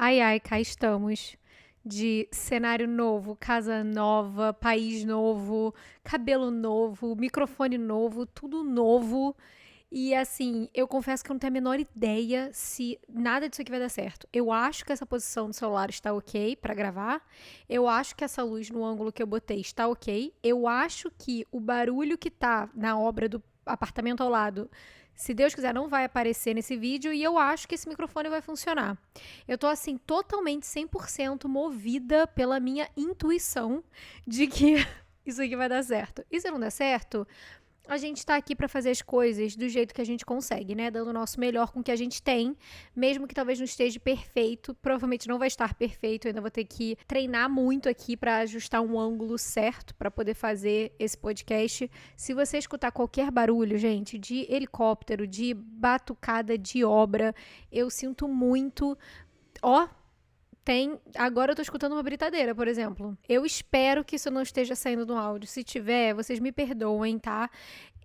Ai, ai, cá estamos. De cenário novo, casa nova, país novo, cabelo novo, microfone novo, tudo novo. E assim, eu confesso que eu não tenho a menor ideia se nada disso aqui vai dar certo. Eu acho que essa posição do celular está ok pra gravar. Eu acho que essa luz no ângulo que eu botei está ok. Eu acho que o barulho que tá na obra do apartamento ao lado, se Deus quiser, não vai aparecer nesse vídeo. E eu acho que esse microfone vai funcionar. Eu tô assim, totalmente 100% movida pela minha intuição de que isso aqui vai dar certo. E se não der certo, a gente tá aqui pra fazer as coisas do jeito que a gente consegue, né? Dando o nosso melhor com o que a gente tem, mesmo que talvez não esteja perfeito, provavelmente não vai estar perfeito, eu ainda vou ter que treinar muito aqui pra ajustar um ângulo certo pra poder fazer esse podcast. Se você escutar qualquer barulho, gente, de helicóptero, de batucada de obra, eu sinto muito. Ó, Agora eu tô escutando uma britadeira, por exemplo. Eu espero que isso não esteja saindo no áudio. Se tiver, vocês me perdoem, tá?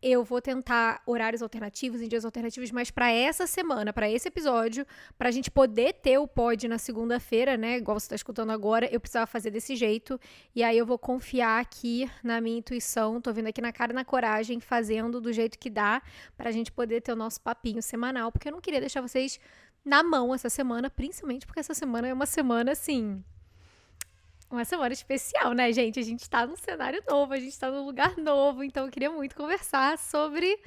Eu vou tentar horários alternativos, em dias alternativos, mas pra essa semana, pra esse episódio, pra gente poder ter o pod na segunda-feira, né? Igual você tá escutando agora, eu precisava fazer desse jeito. E aí eu vou confiar aqui na minha intuição. Tô vindo aqui na cara e na coragem, fazendo do jeito que dá, pra gente poder ter o nosso papinho semanal, porque eu não queria deixar vocês na mão essa semana, principalmente porque essa semana é uma semana, assim, uma semana especial, né, gente? A gente tá num cenário novo, a gente tá num lugar novo, então eu queria muito conversar sobre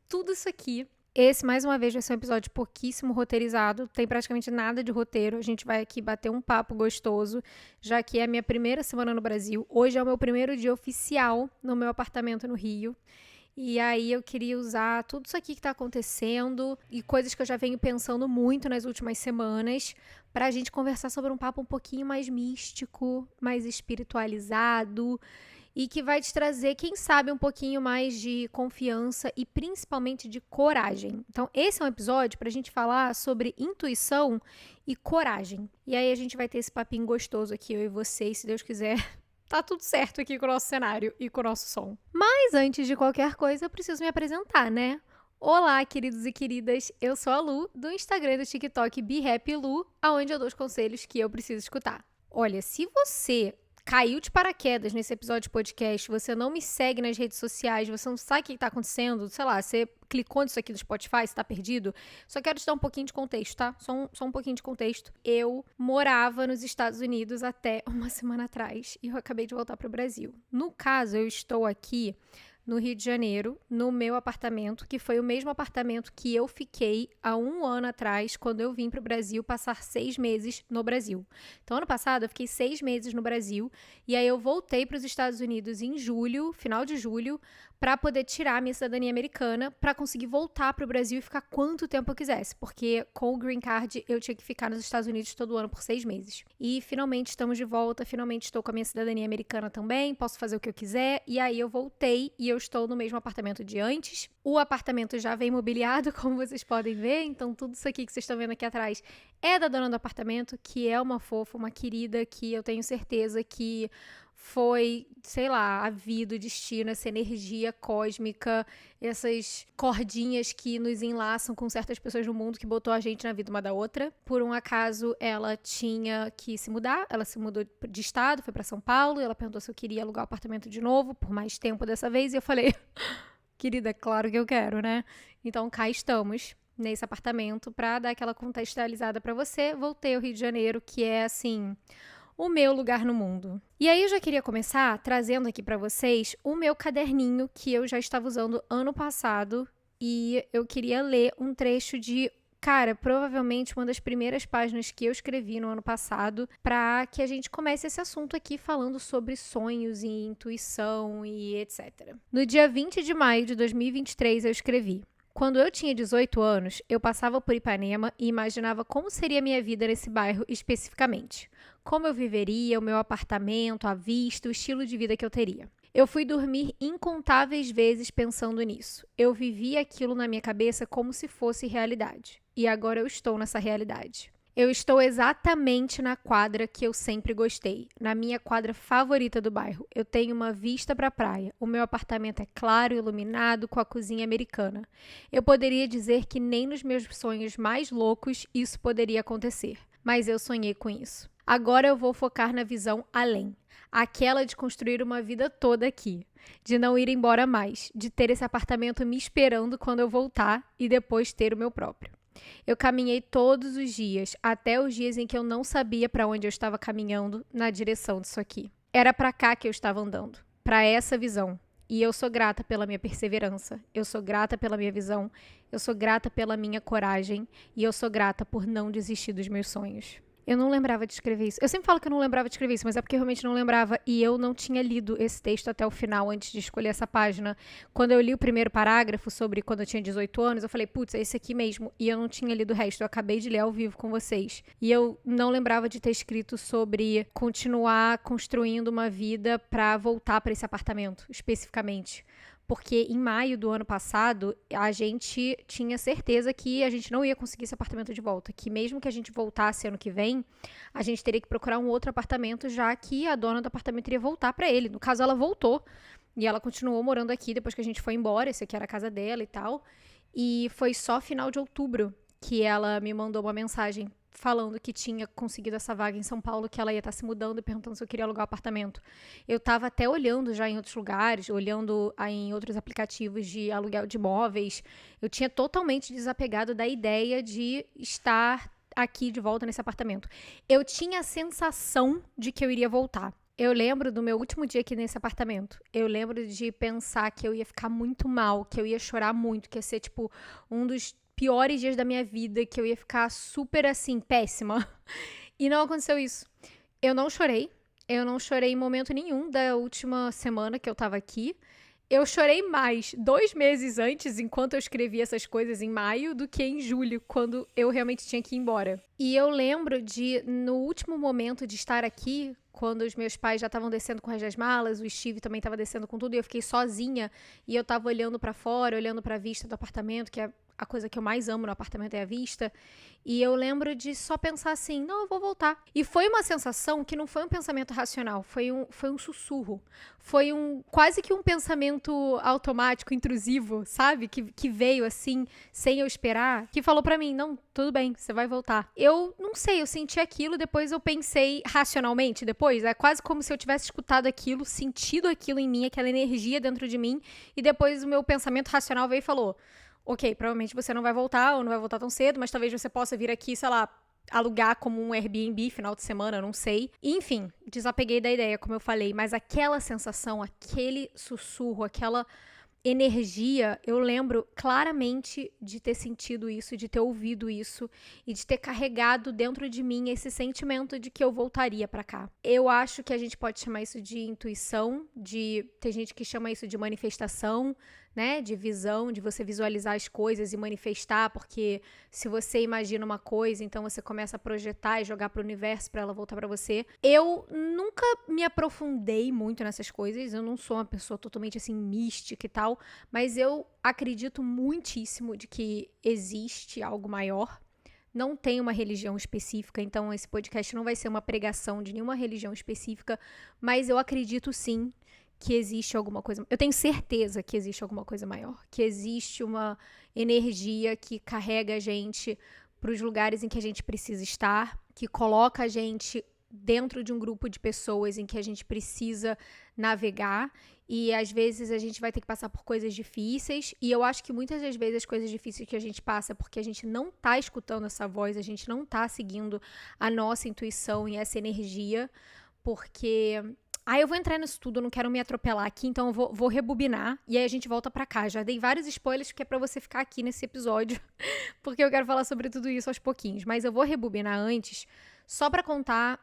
tudo isso aqui. Esse, mais uma vez, vai ser um episódio pouquíssimo roteirizado, tem praticamente nada de roteiro. A gente vai aqui bater um papo gostoso, já que é a minha primeira semana no Brasil. Hoje é o meu primeiro dia oficial no meu apartamento no Rio. E aí eu queria usar tudo isso aqui que tá acontecendo e coisas que eu já venho pensando muito nas últimas semanas pra gente conversar sobre um papo um pouquinho mais místico, mais espiritualizado e que vai te trazer, quem sabe, um pouquinho mais de confiança e principalmente de coragem. Então, esse é um episódio pra gente falar sobre intuição e coragem. E aí a gente vai ter esse papinho gostoso aqui, eu e você, e se Deus quiser, tá tudo certo aqui com o nosso cenário e com o nosso som. Mas antes de qualquer coisa, eu preciso me apresentar, né? Olá, queridos e queridas, eu sou a Lu, do Instagram e do TikTok BeHappyLu, aonde eu dou os conselhos que eu preciso escutar. Olha, se você caiu de paraquedas nesse episódio de podcast, você não me segue nas redes sociais, você não sabe o que está acontecendo, sei lá, você clicou nisso aqui no Spotify, você tá perdido, só quero te dar um pouquinho de contexto, tá? Só um pouquinho de contexto. Eu morava nos Estados Unidos até uma semana atrás e eu acabei de voltar para o Brasil. No caso, eu estou aqui no Rio de Janeiro, no meu apartamento, que foi o mesmo apartamento que eu fiquei há um ano atrás, quando eu vim para o Brasil passar 6 meses no Brasil. Então, ano passado, eu fiquei 6 meses no Brasil, e aí eu voltei para os Estados Unidos em julho, final de julho, para poder tirar a minha cidadania americana, para conseguir voltar para o Brasil e ficar quanto tempo eu quisesse, porque com o Green Card eu tinha que ficar nos Estados Unidos todo ano por 6 meses. E finalmente estamos de volta, finalmente estou com a minha cidadania americana também, posso fazer o que eu quiser, e aí eu voltei e eu estou no mesmo apartamento de antes. O apartamento já vem mobiliado, como vocês podem ver, então tudo isso aqui que vocês estão vendo aqui atrás é da dona do apartamento, que é uma fofa, uma querida, que eu tenho certeza que foi, sei lá, a vida, o destino, essa energia cósmica, essas cordinhas que nos enlaçam com certas pessoas no mundo que botou a gente na vida uma da outra. Por um acaso, ela tinha que se mudar, ela se mudou de estado, foi pra São Paulo, ela perguntou se eu queria alugar o apartamento de novo, por mais tempo dessa vez, e eu falei, querida, claro que eu quero, né? Então, cá estamos, nesse apartamento, pra dar aquela contextualizada pra você. Voltei ao Rio de Janeiro, que é, assim, o meu lugar no mundo. E aí eu já queria começar trazendo aqui pra vocês o meu caderninho que eu já estava usando ano passado e eu queria ler um trecho de, cara, provavelmente uma das primeiras páginas que eu escrevi no ano passado para que a gente comece esse assunto aqui falando sobre sonhos e intuição e etc. No dia 20 de maio de 2023 eu escrevi: quando eu tinha 18 anos, eu passava por Ipanema e imaginava como seria a minha vida nesse bairro especificamente. Como eu viveria, o meu apartamento, a vista, o estilo de vida que eu teria. Eu fui dormir incontáveis vezes pensando nisso. Eu vivia aquilo na minha cabeça como se fosse realidade. E agora eu estou nessa realidade. Eu estou exatamente na quadra que eu sempre gostei, na minha quadra favorita do bairro. Eu tenho uma vista para a praia. O meu apartamento é claro, iluminado, com a cozinha americana. Eu poderia dizer que nem nos meus sonhos mais loucos isso poderia acontecer. mas eu sonhei com isso. Agora eu vou focar na visão além. Aquela de construir uma vida toda aqui. De não ir embora mais. De ter esse apartamento me esperando quando eu voltar e depois ter o meu próprio. Eu caminhei todos os dias, até os dias em que eu não sabia para onde eu estava caminhando na direção disso aqui. Era para cá que eu estava andando, para essa visão. E eu sou grata pela minha perseverança, eu sou grata pela minha visão, eu sou grata pela minha coragem e eu sou grata por não desistir dos meus sonhos. Eu não lembrava de escrever isso. Eu sempre falo que eu não lembrava de escrever isso, mas é porque eu realmente não lembrava. E eu não tinha lido esse texto até o final, antes de escolher essa página. Quando eu li o primeiro parágrafo sobre quando eu tinha 18 anos, eu falei, putz, é esse aqui mesmo. E eu não tinha lido o resto. Eu acabei de ler ao vivo com vocês. E eu não lembrava de ter escrito sobre continuar construindo uma vida pra voltar pra esse apartamento, especificamente. Porque em maio do ano passado, a gente tinha certeza que a gente não ia conseguir esse apartamento de volta. Que mesmo que a gente voltasse ano que vem, a gente teria que procurar um outro apartamento, já que a dona do apartamento iria voltar para ele. No caso, ela voltou e ela continuou morando aqui depois que a gente foi embora. Esse aqui era a casa dela e tal. E foi só final de outubro que ela me mandou uma mensagem falando que tinha conseguido essa vaga em São Paulo, que ela ia estar se mudando e perguntando se eu queria alugar um apartamento. Eu estava até olhando já em outros lugares, olhando em outros aplicativos de aluguel de imóveis. Eu tinha totalmente desapegado da ideia de estar aqui de volta nesse apartamento. Eu tinha a sensação de que eu iria voltar. Eu lembro do meu último dia aqui nesse apartamento. Eu lembro de pensar que eu ia ficar muito mal, que eu ia chorar muito, que ia ser, tipo, um dos piores dias da minha vida, que eu ia ficar super, assim, péssima. E não aconteceu isso. Eu não chorei em momento nenhum da última semana que eu tava aqui. Eu chorei mais 2 meses antes, enquanto eu escrevia essas coisas em maio, do que em julho, quando eu realmente tinha que ir embora. E eu lembro de, no último momento de estar aqui, quando os meus pais já estavam descendo com as malas, o Steve também estava descendo com tudo, e eu fiquei sozinha, e eu tava olhando pra fora, olhando pra vista do apartamento, que é a coisa que eu mais amo no apartamento é a vista. E eu lembro de só pensar assim, não, eu vou voltar. E foi uma sensação que não foi um pensamento racional, foi um sussurro. Foi quase que um pensamento automático, intrusivo, sabe? Que veio assim, sem eu esperar, que falou pra mim, não, tudo bem, você vai voltar. Eu não sei, eu senti aquilo, depois eu pensei racionalmente, depois. É quase como se eu tivesse escutado aquilo, sentido aquilo em mim, aquela energia dentro de mim, e depois o meu pensamento racional veio e falou, ok, provavelmente você não vai voltar, ou não vai voltar tão cedo, mas talvez você possa vir aqui, sei lá, alugar como um Airbnb final de semana, não sei. Enfim, desapeguei da ideia, como eu falei, mas aquela sensação, aquele sussurro, aquela energia, eu lembro claramente de ter sentido isso, de ter ouvido isso e de ter carregado dentro de mim esse sentimento de que eu voltaria pra cá. Eu acho que a gente pode chamar isso de intuição, tem gente que chama isso de manifestação, né, de visão, de você visualizar as coisas e manifestar, porque se você imagina uma coisa, então você começa a projetar e jogar pro universo pra ela voltar pra você. Eu nunca me aprofundei muito nessas coisas, eu não sou uma pessoa totalmente assim mística e tal, mas eu acredito muitíssimo de que existe algo maior. Não tem uma religião específica, então esse podcast não vai ser uma pregação de nenhuma religião específica, mas eu acredito sim que existe alguma coisa, eu tenho certeza que existe alguma coisa maior, que existe uma energia que carrega a gente para os lugares em que a gente precisa estar, que coloca a gente dentro de um grupo de pessoas em que a gente precisa navegar, e às vezes a gente vai ter que passar por coisas difíceis, e eu acho que muitas das vezes as coisas difíceis que a gente passa é porque a gente não tá escutando essa voz, a gente não tá seguindo a nossa intuição e essa energia, porque eu vou entrar nisso tudo, eu não quero me atropelar aqui, então eu vou rebobinar e aí a gente volta pra cá. Já dei vários spoilers que é pra você ficar aqui nesse episódio, porque eu quero falar sobre tudo isso aos pouquinhos. Mas eu vou rebobinar antes, só pra contar,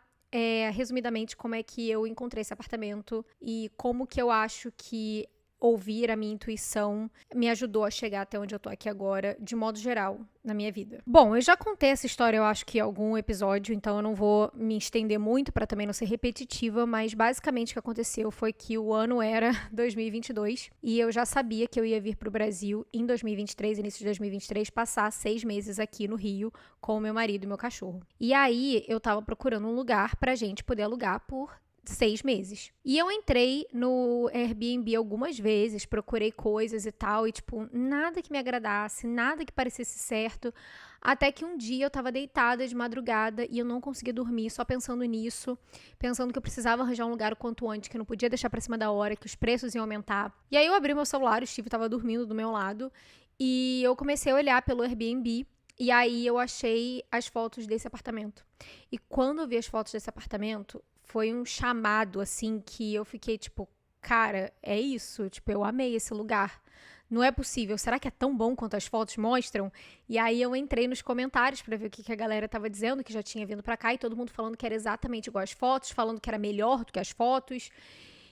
resumidamente, como é que eu encontrei esse apartamento e como que eu acho que ouvir a minha intuição me ajudou a chegar até onde eu tô aqui agora, de modo geral, na minha vida. Bom, eu já contei essa história, eu acho que em algum episódio, então eu não vou me estender muito pra também não ser repetitiva, mas basicamente o que aconteceu foi que o ano era 2022 e eu já sabia que eu ia vir pro Brasil em 2023, início de 2023, passar 6 meses aqui no Rio com o meu marido e meu cachorro. E aí eu tava procurando um lugar pra gente poder alugar por 6 meses. E eu entrei no Airbnb algumas vezes, procurei coisas e tal, e tipo, nada que me agradasse, nada que parecesse certo. Até que um dia eu tava deitada de madrugada e eu não conseguia dormir, só pensando nisso, pensando que eu precisava arranjar um lugar o quanto antes, que eu não podia deixar pra cima da hora, que os preços iam aumentar. E aí eu abri meu celular, o Steve tava dormindo do meu lado, e eu comecei a olhar pelo Airbnb, e aí eu achei as fotos desse apartamento. E quando eu vi as fotos desse apartamento, foi um chamado, assim, que eu fiquei tipo, cara, é isso? Tipo, eu amei esse lugar. Não é possível. Será que é tão bom quanto as fotos mostram? E aí eu entrei nos comentários pra ver o que a galera tava dizendo, que já tinha vindo pra cá, e todo mundo falando que era exatamente igual às fotos, falando que era melhor do que as fotos.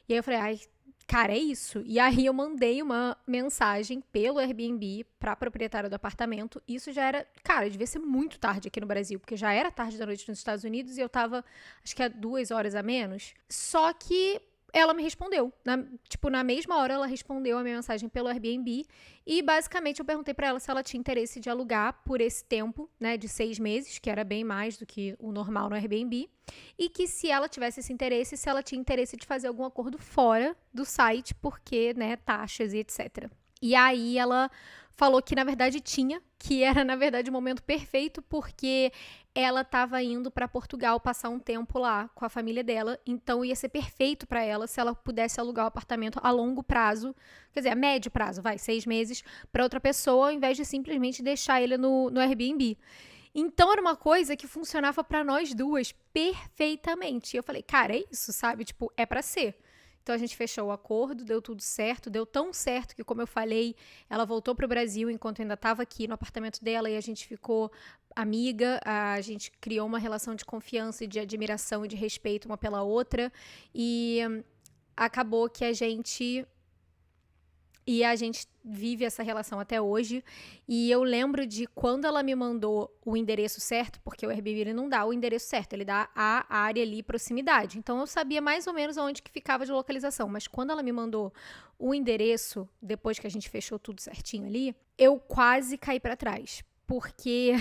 E aí eu falei, ai, cara, é isso. E aí eu mandei uma mensagem pelo Airbnb pra proprietária do apartamento. Isso já era, cara, devia ser muito tarde aqui no Brasil, porque já era tarde da noite nos Estados Unidos e eu tava, acho que há 2 horas a menos. Só que ela me respondeu. Na mesma hora ela respondeu a minha mensagem pelo Airbnb e basicamente eu perguntei pra ela se ela tinha interesse de alugar por esse tempo, né, de 6 meses, que era bem mais do que o normal no Airbnb, e que se ela tivesse esse interesse, se ela tinha interesse de fazer algum acordo fora do site, porque, né, taxas e etc. E aí ela falou que na verdade tinha, que era na verdade o momento perfeito, porque ela estava indo para Portugal passar um tempo lá com a família dela, então ia ser perfeito para ela se ela pudesse alugar o apartamento a longo prazo, quer dizer, a médio prazo, 6 meses, para outra pessoa, ao invés de simplesmente deixar ele no Airbnb. Então era uma coisa que funcionava para nós duas perfeitamente. E eu falei, cara, é isso, sabe? Tipo, é para ser. Então a gente fechou o acordo, deu tudo certo, deu tão certo que, como eu falei, ela voltou para o Brasil enquanto eu ainda estava aqui no apartamento dela e a gente ficou amiga, a gente criou uma relação de confiança e de admiração e de respeito uma pela outra e acabou que a gente vive essa relação até hoje. E eu lembro de quando ela me mandou o endereço certo, porque o Airbnb ele não dá o endereço certo, ele dá a área ali, proximidade. Então eu sabia mais ou menos onde que ficava de localização. Mas quando ela me mandou o endereço, depois que a gente fechou tudo certinho ali, eu quase caí pra trás. Porque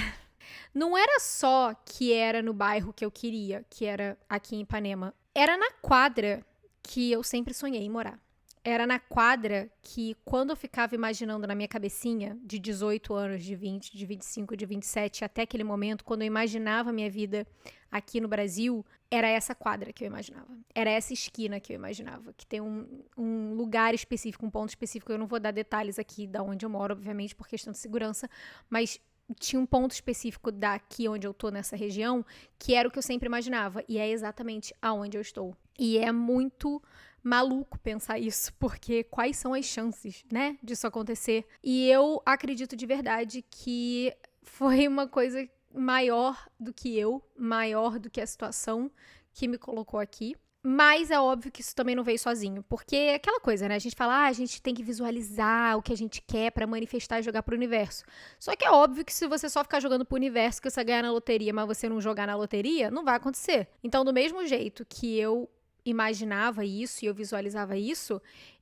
não era só que era no bairro que eu queria, que era aqui em Ipanema. Era na quadra que eu sempre sonhei em morar. Era na quadra que, quando eu ficava imaginando na minha cabecinha, de 18 anos, de 20, de 25, de 27, até aquele momento, quando eu imaginava a minha vida aqui no Brasil, era essa quadra que eu imaginava. Era essa esquina que eu imaginava. Que tem um lugar específico, um ponto específico. Eu não vou dar detalhes aqui de onde eu moro, obviamente, por questão de segurança, mas tinha um ponto específico daqui onde eu tô, nessa região, que era o que eu sempre imaginava. E é exatamente aonde eu estou. E é muito maluco pensar isso, porque quais são as chances, né, disso acontecer? E eu acredito de verdade que foi uma coisa maior do que eu, maior do que a situação que me colocou aqui. Mas é óbvio que isso também não veio sozinho, porque é aquela coisa, né? A gente fala, a gente tem que visualizar o que a gente quer pra manifestar e jogar pro universo. Só que é óbvio que se você só ficar jogando pro universo que você ganhar na loteria, mas você não jogar na loteria, não vai acontecer. Então, do mesmo jeito que eu imaginava isso e eu visualizava isso,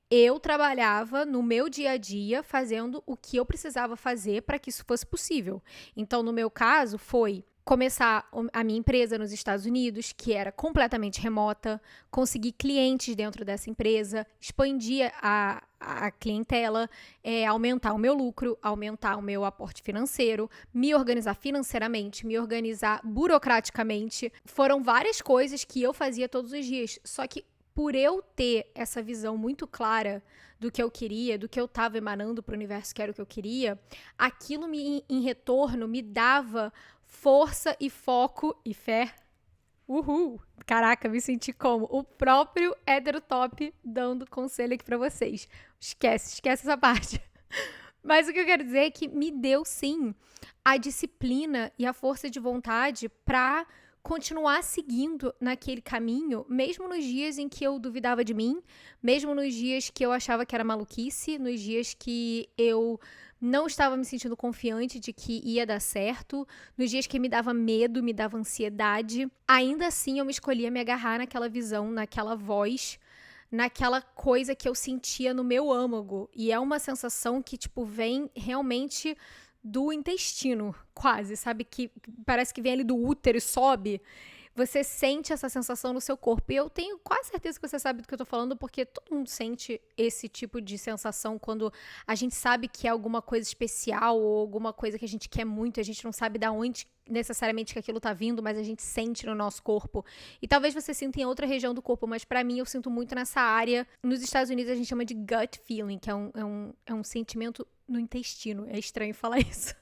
eu trabalhava no meu dia a dia fazendo o que eu precisava fazer para que isso fosse possível. Então, no meu caso, foi começar a minha empresa nos Estados Unidos, que era completamente remota, conseguir clientes dentro dessa empresa, expandir a clientela, aumentar o meu lucro, aumentar o meu aporte financeiro, me organizar financeiramente, me organizar burocraticamente. Foram várias coisas que eu fazia todos os dias, só que por eu ter essa visão muito clara do que eu queria, do que eu estava emanando para o universo que era o que eu queria, aquilo em retorno me dava força e foco e fé. Uhul! Caraca, me senti como o próprio hétero top dando conselho aqui pra vocês. Esquece essa parte. Mas o que eu quero dizer é que me deu, sim, a disciplina e a força de vontade pra continuar seguindo naquele caminho, mesmo nos dias em que eu duvidava de mim, mesmo nos dias que eu achava que era maluquice, nos dias que eu não estava me sentindo confiante de que ia dar certo, nos dias que me dava medo, me dava ansiedade. Ainda assim, eu me escolhia me agarrar naquela visão, naquela voz, naquela coisa que eu sentia no meu âmago. E é uma sensação que, tipo, vem realmente do intestino, quase, sabe? Que parece que vem ali do útero e sobe. você sente essa sensação no seu corpo. E eu tenho quase certeza que você sabe do que eu tô falando, porque todo mundo sente esse tipo de sensação quando a gente sabe que é alguma coisa especial ou alguma coisa que a gente quer muito, a gente não sabe de onde necessariamente que aquilo tá vindo, mas a gente sente no nosso corpo. E talvez você sinta em outra região do corpo, mas pra mim eu sinto muito nessa área. Nos Estados Unidos a gente chama de gut feeling, que é um sentimento no intestino. É estranho falar isso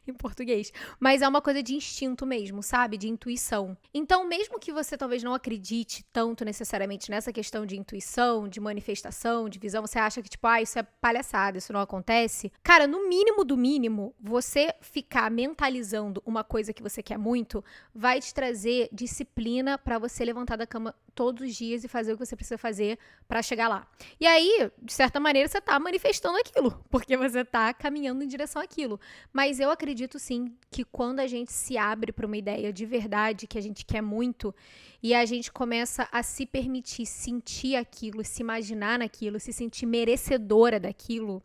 em português. Mas é uma coisa de instinto mesmo, sabe? De intuição. Então, mesmo que você talvez não acredite tanto necessariamente nessa questão de intuição, de manifestação, de visão, você acha que, tipo, isso é palhaçada, isso não acontece. Cara, no mínimo do mínimo, você ficar mentalizando uma coisa que você quer muito vai te trazer disciplina pra você levantar da cama todos os dias e fazer o que você precisa fazer pra chegar lá. E aí, de certa maneira, você tá manifestando aquilo, porque você tá caminhando em direção àquilo. Mas eu acredito sim que quando a gente se abre pra uma ideia de verdade que a gente quer muito e a gente começa a se permitir sentir aquilo, se imaginar naquilo, se sentir merecedora daquilo,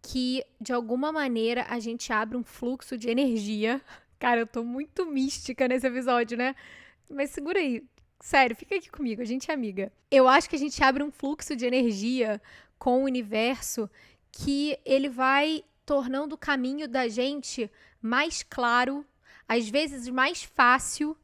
que de alguma maneira a gente abre um fluxo de energia. Cara, eu tô muito mística nesse episódio, né? Mas segura aí. Sério, fica aqui comigo, a gente é amiga. Eu acho que a gente abre um fluxo de energia com o universo que ele vai tornando o caminho da gente mais claro, às vezes mais fácil,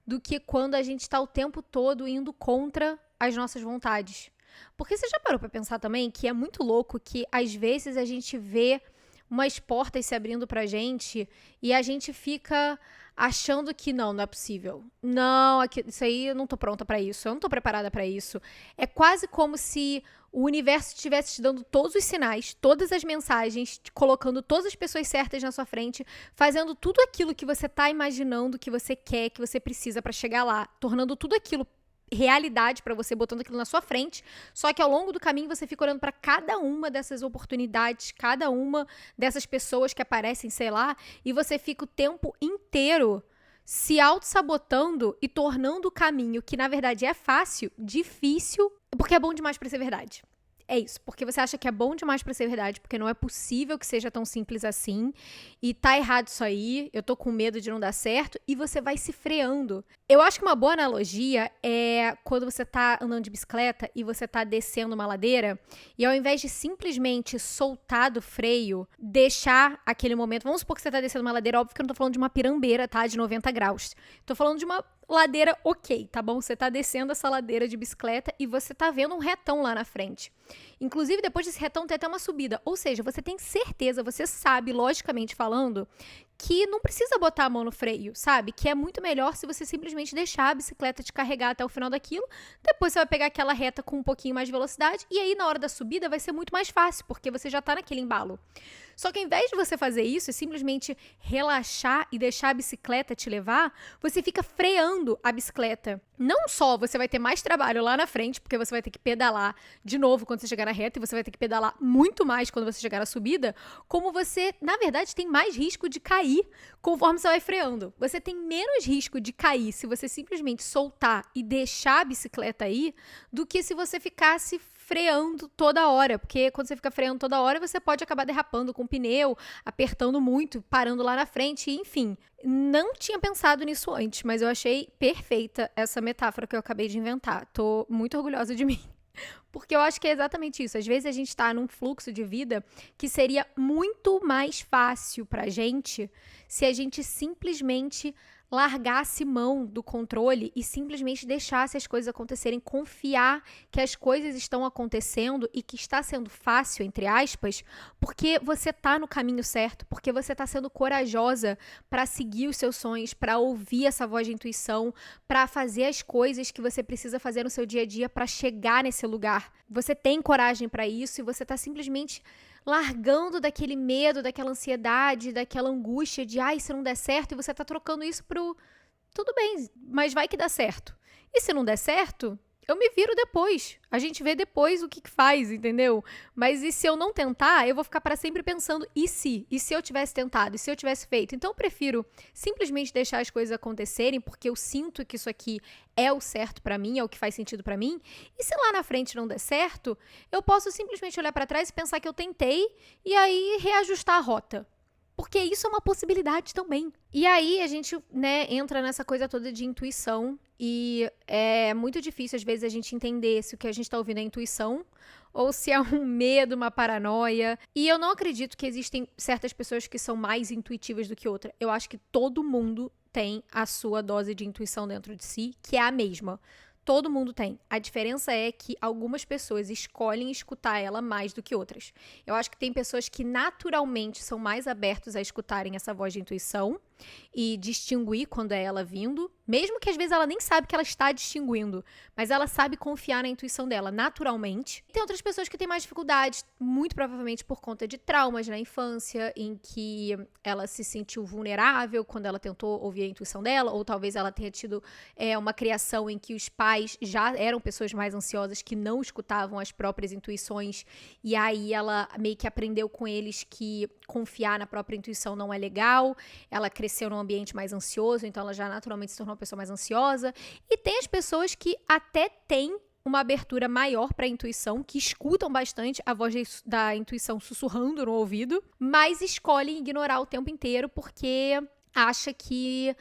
do que quando a gente está o tempo todo indo contra as nossas vontades. Porque você já parou para pensar também que é muito louco que às vezes a gente vê umas portas se abrindo pra gente e a gente fica achando que não é possível. Não, isso aí eu não tô pronta pra isso, eu não tô preparada pra isso. É quase como se o universo estivesse te dando todos os sinais, todas as mensagens, te colocando todas as pessoas certas na sua frente, fazendo tudo aquilo que você tá imaginando, que você quer, que você precisa pra chegar lá, tornando tudo aquilo realidade pra você, botando aquilo na sua frente, só que ao longo do caminho você fica olhando pra cada uma dessas oportunidades, cada uma dessas pessoas que aparecem, sei lá, e você fica o tempo inteiro se auto-sabotando e tornando o caminho, que na verdade é fácil, difícil, porque é bom demais pra ser verdade. É isso, porque você acha que é bom demais pra ser verdade, porque não é possível que seja tão simples assim, e tá errado isso aí, eu tô com medo de não dar certo, e você vai se freando. Eu acho que uma boa analogia é quando você tá andando de bicicleta e você tá descendo uma ladeira, e ao invés de simplesmente soltar do freio, deixar aquele momento, vamos supor que você tá descendo uma ladeira, óbvio que eu não tô falando de uma pirambeira, tá, de 90 graus, tô falando de uma ladeira ok, tá bom? Você tá descendo essa ladeira de bicicleta e você tá vendo um retão lá na frente. Inclusive, depois desse retão tem até uma subida. Ou seja, você tem certeza, você sabe, logicamente falando, que não precisa botar a mão no freio, sabe? Que é muito melhor se você simplesmente deixar a bicicleta te carregar até o final daquilo. Depois você vai pegar aquela reta com um pouquinho mais de velocidade e aí na hora da subida vai ser muito mais fácil, porque você já tá naquele embalo. Só que ao invés de você fazer isso e simplesmente relaxar e deixar a bicicleta te levar, você fica freando a bicicleta. Não só você vai ter mais trabalho lá na frente, porque você vai ter que pedalar de novo quando você chegar na reta e você vai ter que pedalar muito mais quando você chegar na subida, como você, na verdade, tem mais risco de cair conforme você vai freando. Você tem menos risco de cair se você simplesmente soltar e deixar a bicicleta aí, do que se você ficasse freando toda hora, porque quando você fica freando toda hora, você pode acabar derrapando com o pneu, apertando muito, parando lá na frente, enfim. Não tinha pensado nisso antes, mas eu achei perfeita essa metáfora que eu acabei de inventar. Tô muito orgulhosa de mim. Porque eu acho que é exatamente isso. Às vezes a gente tá num fluxo de vida que seria muito mais fácil pra gente se a gente simplesmente largasse mão do controle e simplesmente deixasse as coisas acontecerem, confiar que as coisas estão acontecendo e que está sendo fácil, entre aspas, porque você tá no caminho certo, porque você tá sendo corajosa para seguir os seus sonhos, para ouvir essa voz de intuição, para fazer as coisas que você precisa fazer no seu dia a dia para chegar nesse lugar. Você tem coragem para isso e você tá simplesmente largando daquele medo, daquela ansiedade, daquela angústia de ai, se não der certo, e você tá trocando isso pro tudo bem, mas vai que dá certo. E se não der certo, eu me viro depois. A gente vê depois o que faz, entendeu? Mas e se eu não tentar, eu vou ficar para sempre pensando, e se? E se eu tivesse tentado? E se eu tivesse feito? Então eu prefiro simplesmente deixar as coisas acontecerem, porque eu sinto que isso aqui é o certo para mim, é o que faz sentido para mim. E se lá na frente não der certo, eu posso simplesmente olhar para trás e pensar que eu tentei e aí reajustar a rota. Porque isso é uma possibilidade também. E aí a gente, né, entra nessa coisa toda de intuição e é muito difícil às vezes a gente entender se o que a gente tá ouvindo é intuição ou se é um medo, uma paranoia. E eu não acredito que existem certas pessoas que são mais intuitivas do que outra. Eu acho que todo mundo tem a sua dose de intuição dentro de si, que é a mesma. Todo mundo tem. A diferença é que algumas pessoas escolhem escutar ela mais do que outras. Eu acho que tem pessoas que naturalmente são mais abertos a escutarem essa voz de intuição e distinguir quando é ela vindo, mesmo que às vezes ela nem sabe que ela está distinguindo, mas ela sabe confiar na intuição dela naturalmente. E tem outras pessoas que têm mais dificuldades, muito provavelmente por conta de traumas na infância, em que ela se sentiu vulnerável quando ela tentou ouvir a intuição dela, ou talvez ela tenha tido uma criação em que os pais já eram pessoas mais ansiosas que não escutavam as próprias intuições, e aí ela meio que aprendeu com eles que confiar na própria intuição não é legal. Ela cresceu num ambiente mais ansioso, então ela já naturalmente se tornou uma pessoa mais ansiosa. E tem as pessoas que até têm uma abertura maior para a intuição, que escutam bastante a voz da intuição sussurrando no ouvido, mas escolhem ignorar o tempo inteiro porque acha que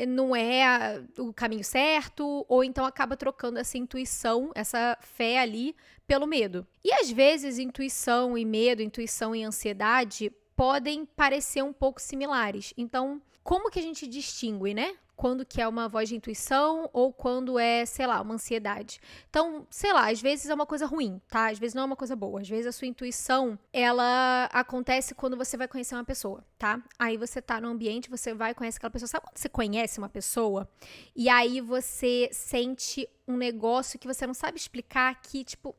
não é o caminho certo, ou então acaba trocando essa intuição, essa fé ali, pelo medo. E às vezes intuição e medo, intuição e ansiedade podem parecer um pouco similares. Então, como que a gente distingue, né? Quando que é uma voz de intuição ou quando é, sei lá, uma ansiedade. Então, sei lá, às vezes é uma coisa ruim, tá? Às vezes não é uma coisa boa. Às vezes a sua intuição, ela acontece quando você vai conhecer uma pessoa, tá? Aí você tá no ambiente, você vai conhecer aquela pessoa. Sabe quando você conhece uma pessoa e aí você sente um negócio que você não sabe explicar, que tipo,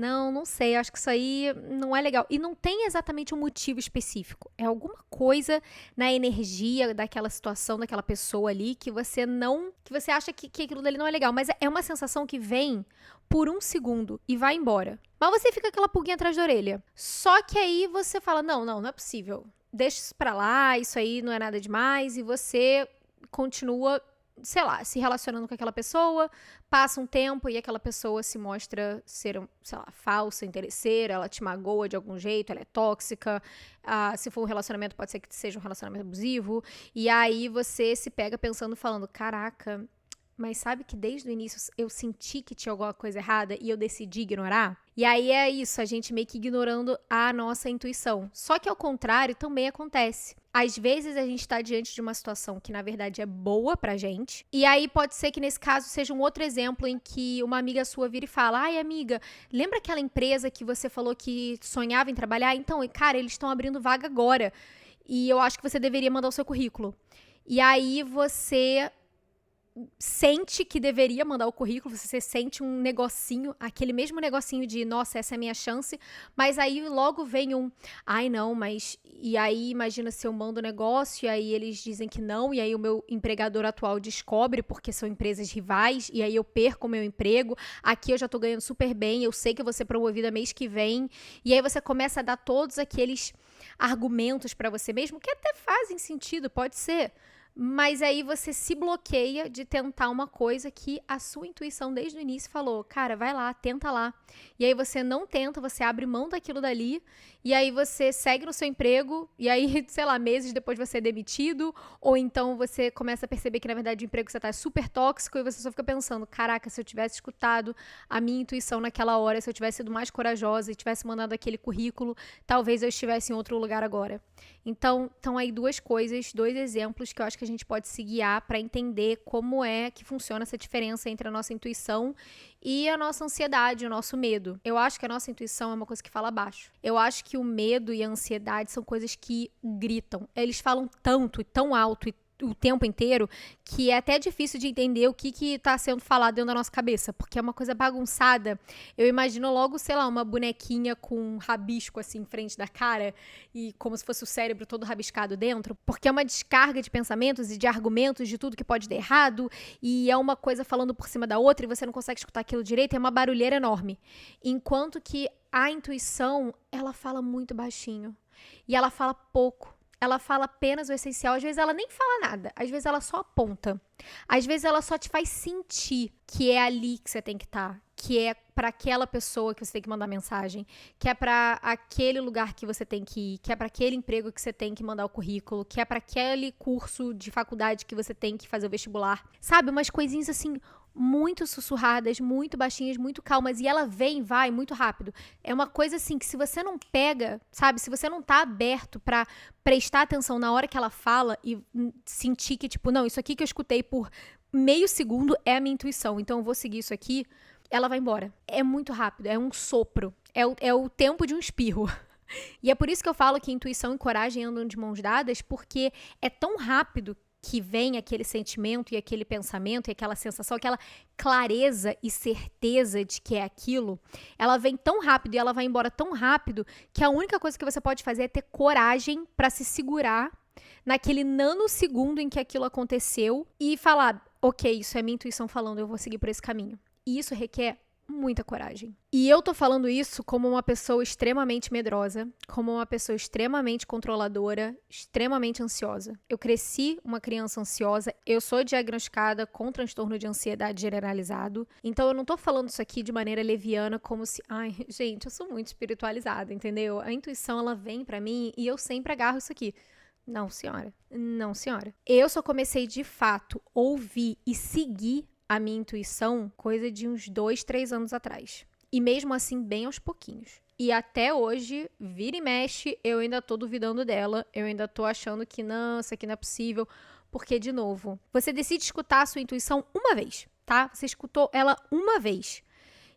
não sei, acho que isso aí não é legal. E não tem exatamente um motivo específico. É alguma coisa na energia daquela situação, daquela pessoa ali, que você não. Que você acha que aquilo dali não é legal. Mas é uma sensação que vem por um segundo e vai embora. Mas você fica com aquela pulguinha atrás da orelha. Só que aí você fala: não é possível. Deixa isso pra lá, isso aí não é nada demais. E você continua, sei lá, se relacionando com aquela pessoa, passa um tempo e aquela pessoa se mostra ser, sei lá, falsa, interesseira, ela te magoa de algum jeito, ela é tóxica, se for um relacionamento pode ser que seja um relacionamento abusivo, e aí você se pega pensando, falando, caraca, mas sabe que desde o início eu senti que tinha alguma coisa errada e eu decidi ignorar? E aí é isso, a gente meio que ignorando a nossa intuição. Só que ao contrário também acontece. Às vezes a gente está diante de uma situação que na verdade é boa pra gente. E aí pode ser que nesse caso seja um outro exemplo em que uma amiga sua vira e fala: ai amiga, lembra aquela empresa que você falou que sonhava em trabalhar? Então, cara, eles estão abrindo vaga agora. E eu acho que você deveria mandar o seu currículo. E aí você sente que deveria mandar o currículo, você sente um negocinho, aquele mesmo negocinho de, nossa, essa é a minha chance, mas aí logo vem ai não, mas, e aí imagina se eu mando o negócio, e aí eles dizem que não, e aí o meu empregador atual descobre, porque são empresas rivais, e aí eu perco o meu emprego, aqui eu já tô ganhando super bem, eu sei que eu vou ser promovida mês que vem, e aí você começa a dar todos aqueles argumentos pra você mesmo, que até fazem sentido, pode ser, mas aí você se bloqueia de tentar uma coisa que a sua intuição desde o início falou, cara, vai lá, tenta lá. E aí você não tenta, você abre mão daquilo dali, e aí você segue no seu emprego, e aí, sei lá, meses depois você é demitido, ou então você começa a perceber que na verdade o emprego que você tá é super tóxico, e você só fica pensando, caraca, se eu tivesse escutado a minha intuição naquela hora, se eu tivesse sido mais corajosa e tivesse mandado aquele currículo, talvez eu estivesse em outro lugar agora. Então, estão aí duas coisas, dois exemplos que eu acho que a gente pode se guiar para entender como é que funciona essa diferença entre a nossa intuição e a nossa ansiedade, o nosso medo. Eu acho que a nossa intuição é uma coisa que fala baixo. Eu acho que o medo e a ansiedade são coisas que gritam. Eles falam tanto e tão alto e o tempo inteiro, que é até difícil de entender o que tá sendo falado dentro da nossa cabeça, porque é uma coisa bagunçada. Eu imagino logo, sei lá, uma bonequinha com um rabisco assim em frente da cara e como se fosse o cérebro todo rabiscado dentro, porque é uma descarga de pensamentos e de argumentos de tudo que pode dar errado e é uma coisa falando por cima da outra e você não consegue escutar aquilo direito, é uma barulheira enorme. Enquanto que a intuição, ela fala muito baixinho e ela fala pouco. Ela fala apenas o essencial, às vezes ela nem fala nada, às vezes ela só aponta. Às vezes ela só te faz sentir que é ali que você tem que estar, que é para aquela pessoa que você tem que mandar mensagem, que é para aquele lugar que você tem que ir, que é para aquele emprego que você tem que mandar o currículo, que é para aquele curso de faculdade que você tem que fazer o vestibular. Sabe, umas coisinhas assim muito sussurradas, muito baixinhas, muito calmas, e ela vem, vai muito rápido. É uma coisa assim que se você não pega, sabe, se você não tá aberto pra prestar atenção na hora que ela fala e sentir que tipo, não, isso aqui que eu escutei por meio segundo é a minha intuição, então eu vou seguir isso aqui, ela vai embora. É muito rápido, é um sopro, é o tempo de um espirro. E é por isso que eu falo que intuição e coragem andam de mãos dadas, porque é tão rápido que vem aquele sentimento e aquele pensamento e aquela sensação, aquela clareza e certeza de que é aquilo, ela vem tão rápido e ela vai embora tão rápido que a única coisa que você pode fazer é ter coragem para se segurar naquele nanosegundo em que aquilo aconteceu e falar, ok, isso é minha intuição falando, eu vou seguir por esse caminho. E isso requer muita coragem. E eu tô falando isso como uma pessoa extremamente medrosa, como uma pessoa extremamente controladora, extremamente ansiosa. Eu cresci uma criança ansiosa, eu sou diagnosticada com transtorno de ansiedade generalizado, então eu não tô falando isso aqui de maneira leviana, como se, ai, gente, eu sou muito espiritualizada, entendeu? A intuição, ela vem pra mim e eu sempre agarro isso aqui. Não, senhora. Não, senhora. Eu só comecei, de fato, ouvir e seguir a minha intuição coisa de uns 2, 3 anos atrás. E mesmo assim, bem aos pouquinhos. E até hoje, vira e mexe, eu ainda tô duvidando dela. Eu ainda tô achando que não, isso aqui não é possível. Porque, de novo, você decide escutar a sua intuição uma vez, tá? Você escutou ela uma vez.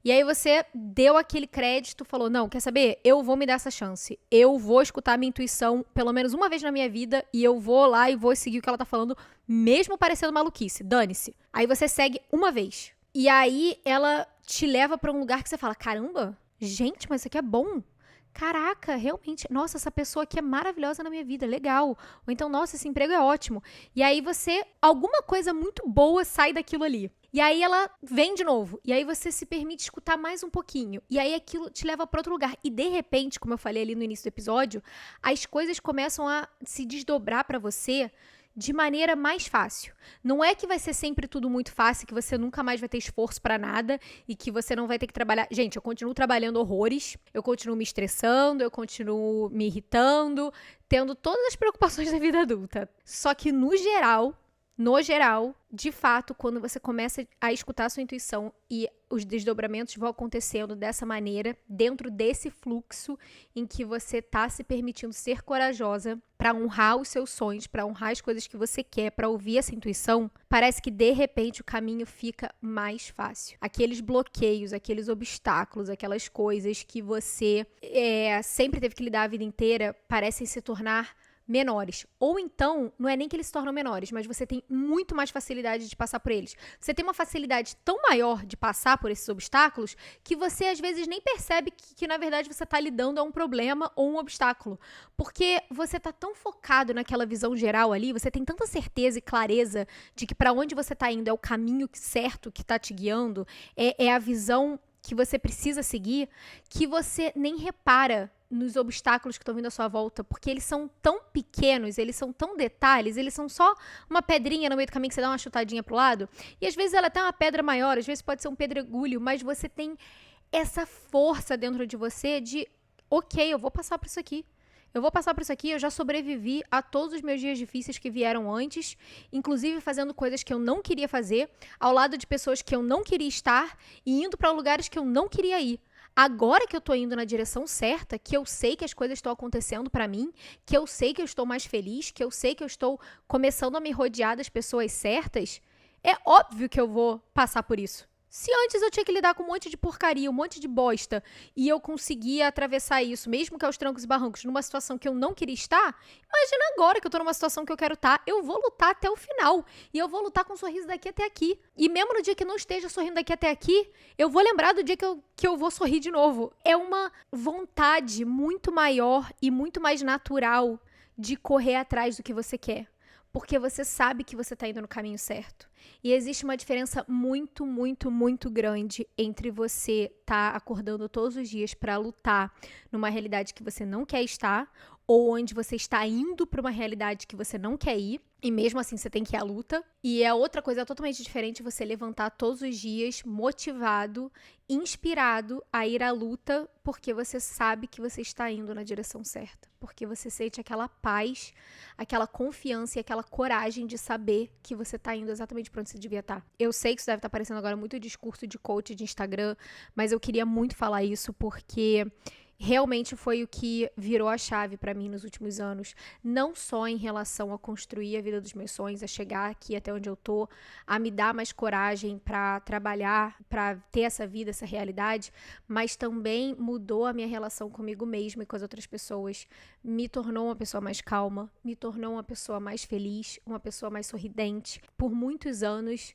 E aí você deu aquele crédito, falou, não, quer saber? Eu vou me dar essa chance. Eu vou escutar a minha intuição pelo menos uma vez na minha vida e eu vou lá e vou seguir o que ela tá falando, mesmo parecendo maluquice. Dane-se. Aí você segue uma vez. E aí ela te leva pra um lugar que você fala, caramba, gente, mas isso aqui é bom. Caraca, realmente, nossa, essa pessoa aqui é maravilhosa na minha vida, legal. Ou então, nossa, esse emprego é ótimo. E aí alguma coisa muito boa sai daquilo ali. E aí ela vem de novo. E aí você se permite escutar mais um pouquinho. E aí aquilo te leva para outro lugar. E de repente, como eu falei ali no início do episódio, as coisas começam a se desdobrar para você de maneira mais fácil. Não é que vai ser sempre tudo muito fácil, que você nunca mais vai ter esforço pra nada e que você não vai ter que trabalhar. Gente, eu continuo trabalhando horrores, eu continuo me estressando, eu continuo me irritando, tendo todas as preocupações da vida adulta. Só que no geral, de fato, quando você começa a escutar a sua intuição e os desdobramentos vão acontecendo dessa maneira, dentro desse fluxo em que você está se permitindo ser corajosa para honrar os seus sonhos, para honrar as coisas que você quer, para ouvir essa intuição, parece que de repente o caminho fica mais fácil. Aqueles bloqueios, aqueles obstáculos, aquelas coisas que você sempre teve que lidar a vida inteira, parecem se tornar menores. Ou então, não é nem que eles se tornam menores, mas você tem muito mais facilidade de passar por eles. Você tem uma facilidade tão maior de passar por esses obstáculos que você, às vezes, nem percebe que na verdade, você está lidando a um problema ou um obstáculo. Porque você está tão focado naquela visão geral ali, você tem tanta certeza e clareza de que para onde você está indo é o caminho certo que está te guiando, é a visão que você precisa seguir, que você nem repara nos obstáculos que estão vindo à sua volta, porque eles são tão pequenos, eles são tão detalhes, eles são só uma pedrinha no meio do caminho que você dá uma chutadinha pro lado, e às vezes ela é até uma pedra maior, às vezes pode ser um pedregulho, mas você tem essa força dentro de você de, ok, eu vou passar por isso aqui. Eu vou passar por isso aqui, eu já sobrevivi a todos os meus dias difíceis que vieram antes, inclusive fazendo coisas que eu não queria fazer, ao lado de pessoas que eu não queria estar e indo para lugares que eu não queria ir. Agora que eu tô indo na direção certa, que eu sei que as coisas estão acontecendo pra mim, que eu sei que eu estou mais feliz, que eu sei que eu estou começando a me rodear das pessoas certas, é óbvio que eu vou passar por isso. Se antes eu tinha que lidar com um monte de porcaria, um monte de bosta, e eu conseguia atravessar isso, mesmo que aos trancos e barrancos, numa situação que eu não queria estar, imagina agora que eu tô numa situação que eu quero estar, eu vou lutar até o final. E eu vou lutar com um sorriso daqui até aqui. E mesmo no dia que não esteja sorrindo daqui até aqui, eu vou lembrar do dia que eu vou sorrir de novo. É uma vontade muito maior e muito mais natural de correr atrás do que você quer. Porque você sabe que você está indo no caminho certo. E existe uma diferença muito, muito, muito grande entre você estar acordando todos os dias para lutar numa realidade que você não quer estar ou onde você está indo para uma realidade que você não quer ir, e mesmo assim você tem que ir à luta. E é outra coisa totalmente diferente você levantar todos os dias motivado, inspirado a ir à luta, porque você sabe que você está indo na direção certa. Porque você sente aquela paz, aquela confiança e aquela coragem de saber que você está indo exatamente para onde você devia estar. Eu sei que isso deve estar parecendo agora muito discurso de coach de Instagram, mas eu queria muito falar isso porque realmente foi o que virou a chave para mim nos últimos anos, não só em relação a construir a vida dos meus sonhos, a chegar aqui até onde eu tô, a me dar mais coragem para trabalhar, para ter essa vida, essa realidade, mas também mudou a minha relação comigo mesma e com as outras pessoas, me tornou uma pessoa mais calma, me tornou uma pessoa mais feliz, uma pessoa mais sorridente. Por muitos anos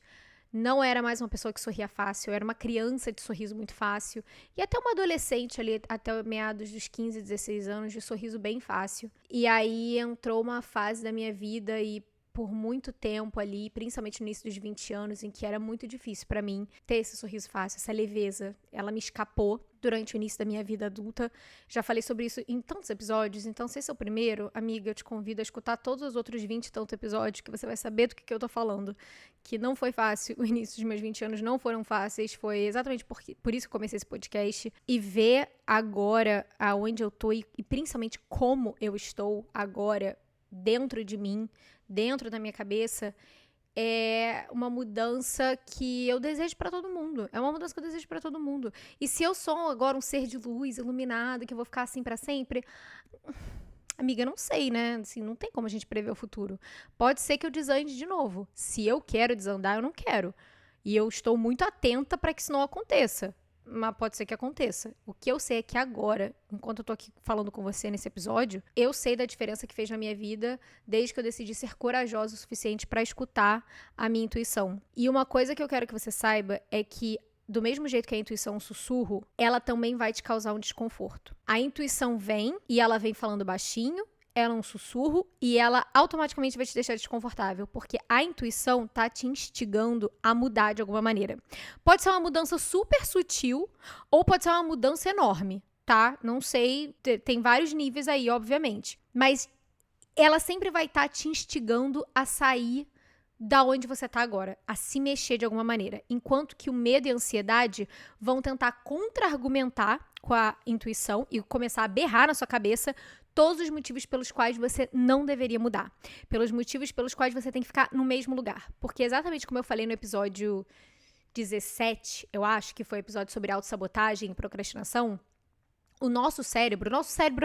não era mais uma pessoa que sorria fácil, eu era uma criança de sorriso muito fácil. E até uma adolescente ali, até meados dos 15, 16 anos, de sorriso bem fácil. E aí entrou uma fase da minha vida e por muito tempo ali, principalmente no início dos 20 anos, em que era muito difícil pra mim ter esse sorriso fácil, essa leveza. Ela me escapou durante o início da minha vida adulta. Já falei sobre isso em tantos episódios, então se esse é o primeiro, amiga, eu te convido a escutar todos os outros 20 e tantos episódios, que você vai saber do que eu tô falando. Que não foi fácil, o início dos meus 20 anos não foram fáceis, foi exatamente por isso que eu comecei esse podcast. E ver agora aonde eu tô e principalmente como eu estou agora dentro de mim, dentro da minha cabeça, é uma mudança que eu desejo pra todo mundo. É uma mudança que eu desejo pra todo mundo. E se eu sou agora um ser de luz, iluminado, que eu vou ficar assim pra sempre, amiga, não sei, né? Assim, não tem como a gente prever o futuro. Pode ser que eu desande de novo. Se eu quero desandar, eu não quero. E eu estou muito atenta pra que isso não aconteça. Mas pode ser que aconteça. O que eu sei é que agora, enquanto eu tô aqui falando com você nesse episódio, eu sei da diferença que fez na minha vida desde que eu decidi ser corajosa o suficiente pra escutar a minha intuição. E uma coisa que eu quero que você saiba é que do mesmo jeito que a intuição é um sussurro, ela também vai te causar um desconforto. A intuição vem e ela vem falando baixinho, ela é um sussurro e ela automaticamente vai te deixar desconfortável, porque a intuição tá te instigando a mudar de alguma maneira. Pode ser uma mudança super sutil ou pode ser uma mudança enorme, tá? Não sei, tem vários níveis aí, obviamente. Mas ela sempre vai estar te instigando a sair da onde você tá agora, a se mexer de alguma maneira. Enquanto que o medo e a ansiedade vão tentar contra-argumentar com a intuição e começar a berrar na sua cabeça todos os motivos pelos quais você não deveria mudar. Pelos motivos pelos quais você tem que ficar no mesmo lugar. Porque exatamente como eu falei no episódio 17, eu acho, que foi o episódio sobre autossabotagem e procrastinação, o nosso cérebro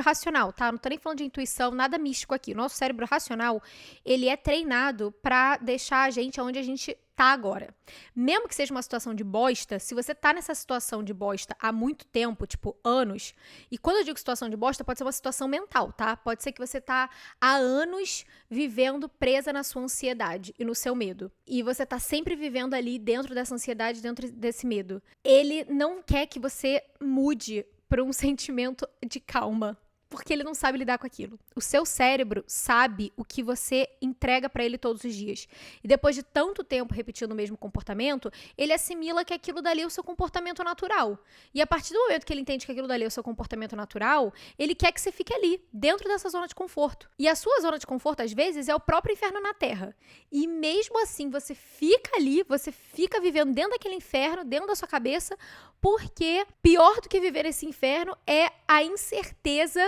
racional, tá? Não tô nem falando de intuição, nada místico aqui. O nosso cérebro racional, ele é treinado pra deixar a gente onde a gente tá agora. Mesmo que seja uma situação de bosta, se você tá nessa situação de bosta há muito tempo, tipo anos, e quando eu digo situação de bosta, pode ser uma situação mental, tá? Pode ser que você tá há anos vivendo presa na sua ansiedade e no seu medo. E você tá sempre vivendo ali dentro dessa ansiedade, dentro desse medo. Ele não quer que você mude para um sentimento de calma, porque ele não sabe lidar com aquilo. O seu cérebro sabe o que você entrega para ele todos os dias. E depois de tanto tempo repetindo o mesmo comportamento, ele assimila que aquilo dali é o seu comportamento natural. E a partir do momento que ele entende que aquilo dali é o seu comportamento natural, ele quer que você fique ali, dentro dessa zona de conforto. E a sua zona de conforto, às vezes, é o próprio inferno na Terra. E mesmo assim, você fica ali, você fica vivendo dentro daquele inferno, dentro da sua cabeça, porque pior do que viver esse inferno é a incerteza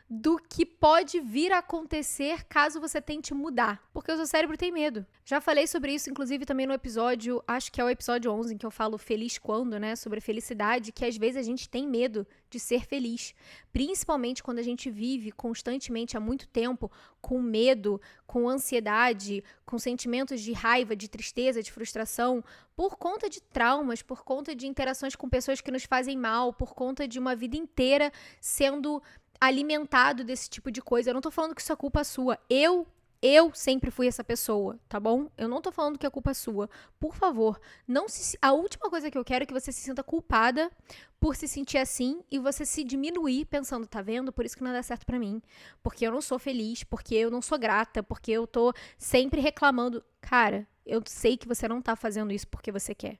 do que pode vir a acontecer caso você tente mudar, porque o seu cérebro tem medo. Já falei sobre isso, inclusive, também no episódio, acho que é o episódio 11, em que eu falo feliz quando, né, sobre felicidade, que às vezes a gente tem medo de ser feliz, principalmente quando a gente vive constantemente há muito tempo com medo, com ansiedade, com sentimentos de raiva, de tristeza, de frustração, por conta de traumas, por conta de interações com pessoas que nos fazem mal, por conta de uma vida inteira sendo alimentado desse tipo de coisa. Eu não tô falando que isso é culpa sua. Eu sempre fui essa pessoa, tá bom? Eu não tô falando que é culpa sua. Por favor, a última coisa que eu quero é que você se sinta culpada por se sentir assim e você se diminuir pensando, tá vendo? Por isso que não dá certo pra mim. Porque eu não sou feliz, porque eu não sou grata, porque eu tô sempre reclamando. Cara, eu sei que você não tá fazendo isso porque você quer.